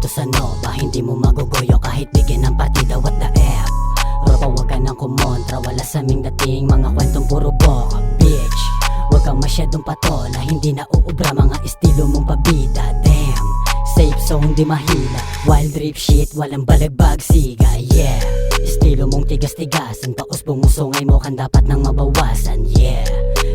dito sa Nova, hindi mo maguguyo kahit bigyan ng partida. What the F? Ropa, wag ka nang kumontra, wala sa aming dating mga kwentong puro boka, bitch. Wag kang masyadong patola, hindi na uubra mga estilo mong pabida. Damn, safe zone di mahila, wild drip shit, walang balagbag siga, yeah. Estilo mong tigas-tigasan, paus pumusungay mo kan dapat nang mabawasan, yeah.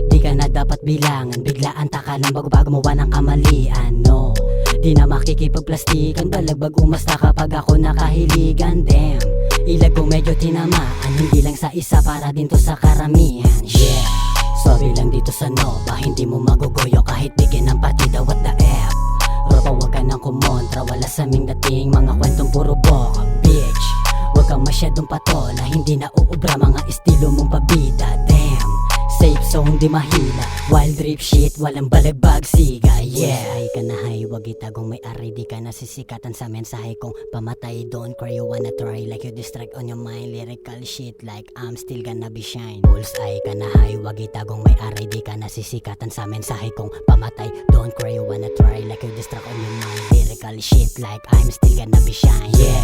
Di ka na dapat bilangan, biglaan taka lang bago gumawa ng kamalian, no. Di na makikipagplastikan, balagbag umasta kapag ako nakahiligan, damn. Ilag ko medyo tinamaan, hindi lang sa isa para din to sa karamihan, yeah. Sorry lang dito sa Nova, hindi mo maguguyo kahit bigyan ng partida. What the F? Ropa, wag ka nang kumontra, wala sa aming dating mga kwentong puro boka, bitch. Wag kang masyadong patola, hindi na uubra mga estilo mong pabida, damn. Safe zone di mahila, wild drip shit, walang balagbag siga, yeah. Ay ka na hay, wag itagong may ari, di ka nasisikatan sa mensahe kong pamatay. Don't cry, you wanna try like you distract on your mind. Lyrical shit like I'm still gonna be shine. Bullseye ka na hay, wag itagong may ari, di ka nasisikatan sa mensahe kong pamatay. Don't cry, you wanna try like you distract on your mind. Lyrical shit like I'm still gonna be shine, yeah.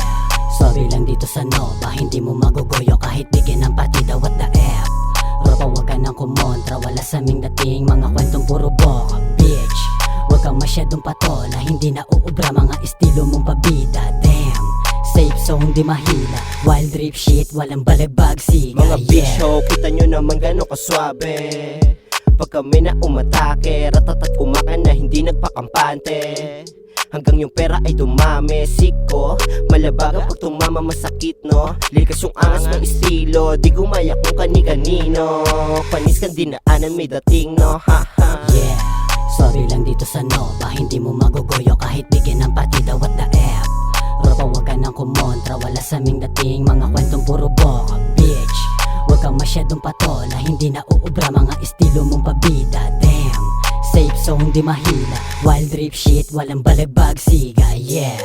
Sorry lang dito sa Nova, hindi mo maguguyo kahit bigyan ng partida. What the F? Ropa, wag ka nang kumontra, wala sa aming dating mga kwentong puro boka, bitch. Wag kang masyadong patola, hindi na uubra mga estilo mong pabida, damn. Safe zone di mahila, wild drip shit, walang balagbag siga, mga bitch, yeah. ho, kita nyo naman gano'ng kaswabe pag kami na umatake, ratatat kumakan na hindi nagpakampante. Hanggang yung pera ay dumami, siko malabaga pag tumama masakit, no. Likas yung angas ng estilo, di gumayak ng kani-kanino. Panis kang dinaanan may dating, no, haha. Yeah, sorry lang dito sa Nova, hindi mo maguguyo kahit bigyan ng partida. What the F? Ropa, wag ka nang kumontra, wala sa aming dating mga kwentong puro boka, bitch. Wag kang masyadong patola, hindi na uubra mga estilo mong pabida, damn. Safe zone di mahila, wild drip shit, walang balagbag siga, yeah.